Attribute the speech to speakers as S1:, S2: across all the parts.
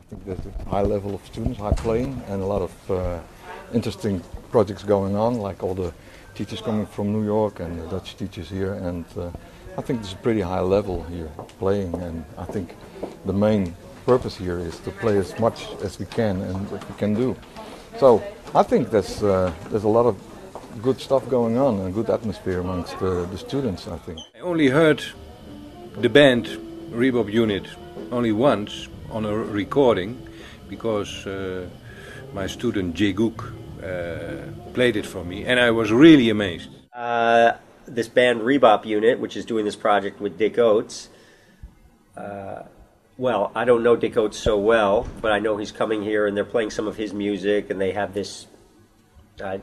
S1: think there's a high level of students, high playing, and a lot of interesting projects going on, like all the teachers coming from New York and the Dutch teachers here, and I think there's a pretty high level here playing, and I think the main purpose here is to play as much as we can and what we can do. So I think there's a lot of good stuff going on and good atmosphere amongst the students, I think.
S2: I only heard the band Re-bop Unit only once on a recording, because my student Jeegug played it for me, and I was really amazed.
S3: This band Re-bop Unit, which is doing this project with Dick Oatts, well, I don't know Dick Oatts so well, but I know he's coming here and they're playing some of his music, and they have this, I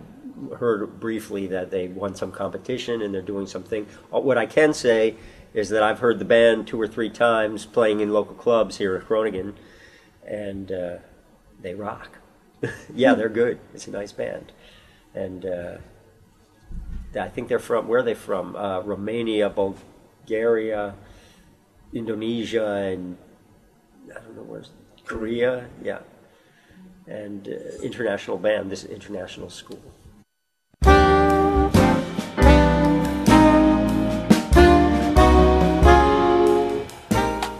S3: heard briefly that they won some competition and they're doing something. What I can say is that I've heard the band 2 or 3 times playing in local clubs here at Groningen, and they rock. Yeah, they're good. It's a nice band. And I think they're from, where are they from? Romania, Bulgaria, Indonesia, and I don't know where's, Korea, yeah. And international band, this international school.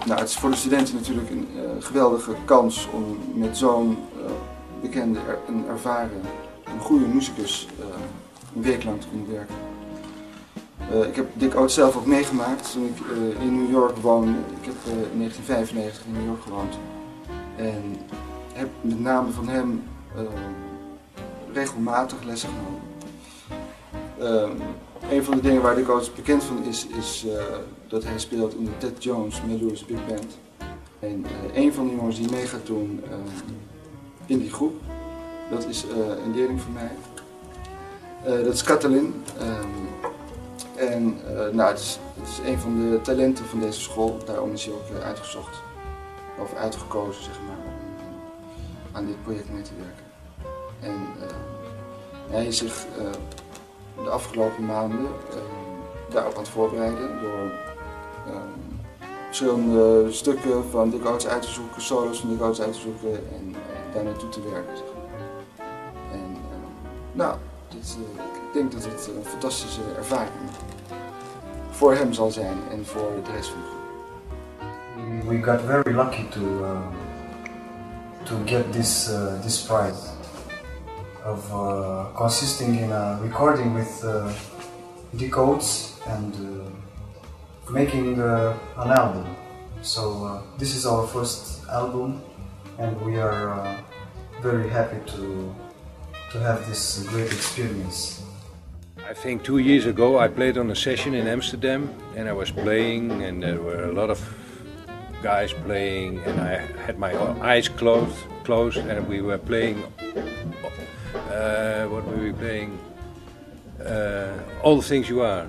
S4: Nou, het is voor de studenten natuurlijk een geweldige kans om met zo'n bekende en ervaren, een goede muzikus een week lang te kunnen werken. Ik heb Dick Oatts zelf ook meegemaakt toen ik in New York woonde. Ik heb in 1995 in New York gewoond en heb met name van hem regelmatig lessen genomen. Een van de dingen waar Dick Oatts bekend van is dat hij speelt in de Ted Jones Melodious Big Band. En een van de jongens die mee gaat doen in die groep, dat is een leerling van mij. Dat is Catalin. Nou, het is een van de talenten van deze school, daarom is hij ook uitgezocht, of uitgekozen zeg maar, om aan dit project mee te werken. En hij is zich de afgelopen maanden daarop aan het voorbereiden door verschillende stukken van Dick Oatts uit te zoeken, solos van Dick Oatts uit te zoeken en daar naartoe te werken. Zeg maar. En nou, ik denk dat het een fantastische ervaring voor hem zal zijn en voor de rest van de groep.
S5: We got very lucky to get this prize of consisting in a recording with Dick Oatts and making an album. So this is our first album, and we are very happy to have this great experience.
S2: I think 2 years ago I played on a session in Amsterdam, and I was playing, and there were a lot of guys playing, and I had my eyes closed, and we were playing. What were we playing? All the Things You Are,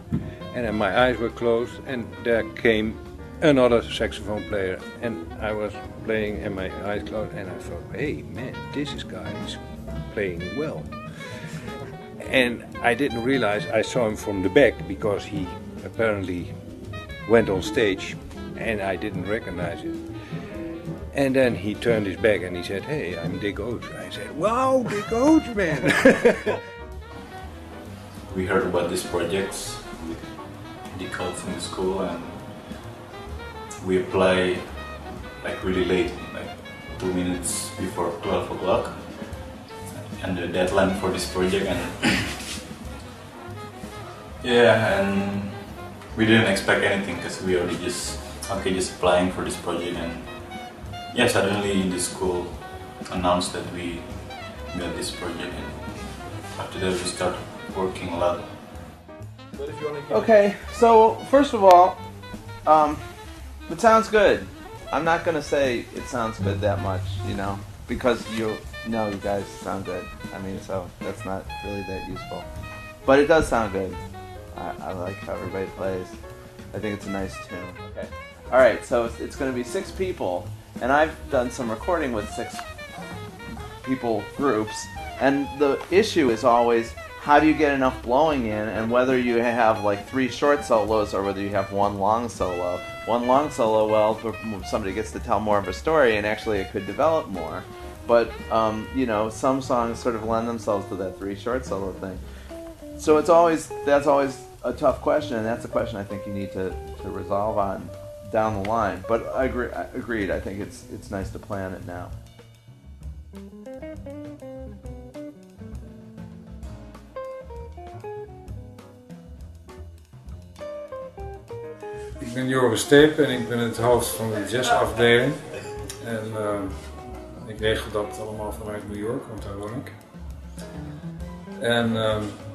S2: and then my eyes were closed, and there came another saxophone player, and I was playing, and my eyes closed, and I thought, hey man, this guy is playing well. And I didn't realize I saw him from the back, because he apparently went on stage and I didn't recognize him. And then he turned his back and he said, hey, I'm Dick Oatts. I said, wow, Dick Oatts, man.
S6: We heard about these projects with Dick Oatts in the school, and we apply like really late, like 2 minutes before 12 o'clock. And the deadline for this project, and yeah, and we didn't expect anything because we already just applying for this project, and yeah, suddenly the school announced that we got this project, and after that we started working a lot.
S7: Okay, so first of all, it sounds good. I'm not gonna say it sounds good that much, you know, because you guys sound good. I mean, so that's not really that useful. But it does sound good. I like how everybody plays. I think it's a nice tune. Okay. Alright, so it's going to be 6 people, and I've done some recording with 6 people groups, and the issue is always, how do you get enough blowing in, and whether you have like 3 short solos or whether you have 1 long solo. 1 long solo, well, somebody gets to tell more of a story, and actually it could develop more. But you know, some songs sort of lend themselves to that 3 short solo thing. So that's always a tough question, and that's a question I think you need to resolve on down the line. But agreed. I think it's nice to plan it now.
S8: Ik ben Joris Teepe en ik ben het hoofd van de jazzafdeling. En ik regel dat allemaal vanuit New York, want daar woon ik. En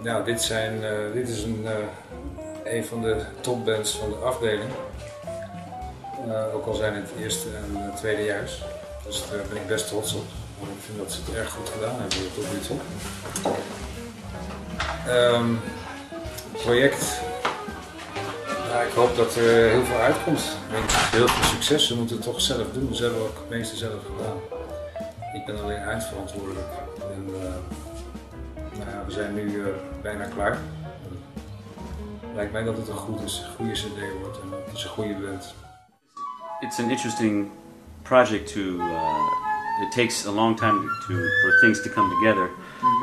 S8: ja, dit is een van de topbands van de afdeling. Ook al zijn het eerste en tweedejaars. Dus daar ben ik best trots op. Want ik vind dat ze het erg goed gedaan hebben tot nu toe. Het project, ja, ik hoop dat er heel veel uitkomt. Ik denk heel veel succes. Ze moeten het toch zelf doen. Ze hebben ook het meeste zelf gedaan. Ik ben alleen eindverantwoordelijk. En, nou ja, we zijn nu bijna klaar. Lijkt mij dat het een goede CD wordt en het is een goede band.
S9: It's an interesting project to. It takes a long time for things to come together.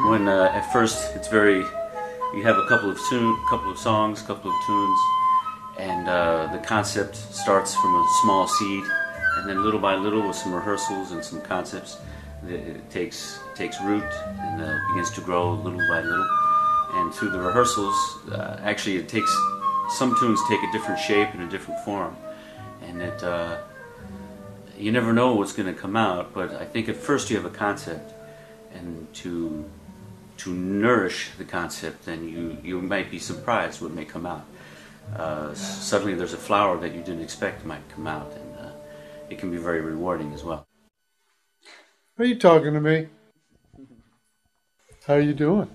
S9: When at first it's very, you have a couple of songs, couple of tunes, and the concept starts from a small seed, and then little by little with some rehearsals and some concepts, it takes root and begins to grow little by little. And through the rehearsals, actually it takes, some tunes take a different shape and a different form. And it, you never know what's going to come out, but I think at first you have a concept, and to nourish the concept, then you might be surprised what may come out. Suddenly there's a flower that you didn't expect might come out, and it can be very rewarding as well.
S10: Are you talking to me? How are you doing?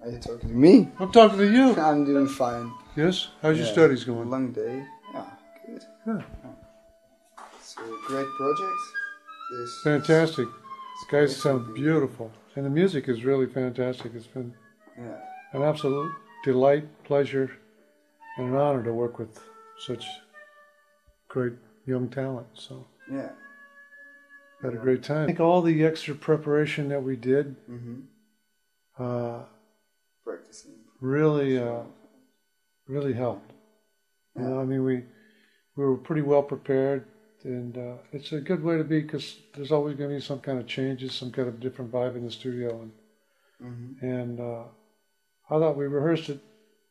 S11: Are you talking to me?
S10: I'm talking to you.
S11: I'm doing fine.
S10: Yes? How's your studies going?
S11: Long day. Yeah, good.
S10: Yeah.
S11: It's a great project.
S10: Fantastic. These guys sound beautiful. And the music is really fantastic. It's been an absolute delight, pleasure, and an honor to work with such great young talent. So
S11: yeah,
S10: had a great time. I think all the extra preparation that we did,
S11: practicing,
S10: really helped. You know, I mean, we were pretty well prepared, and it's a good way to be, because there's always going to be some kind of changes, some kind of different vibe in the studio, and I thought we rehearsed it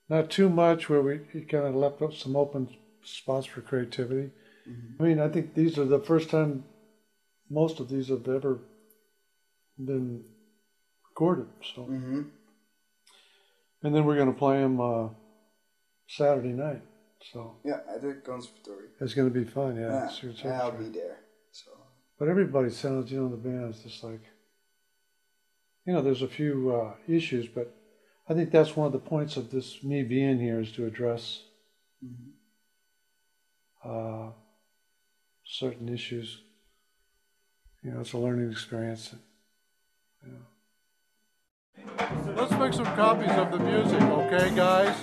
S10: not too much, where we kind of left up some open spots for creativity. I mean, I think these are the first time most of these have ever been recorded. So, and then we're going to play them Saturday night. So
S11: yeah, at the conservatory.
S10: It's going to be fun. Yeah,
S11: I'll be there. So,
S10: but everybody sounds, you know, the band's just like, you know, there's a few issues, but I think that's one of the points of this, me being here, is to address certain issues. You know, it's a learning experience. You know. Let's make some copies of the music, okay, guys?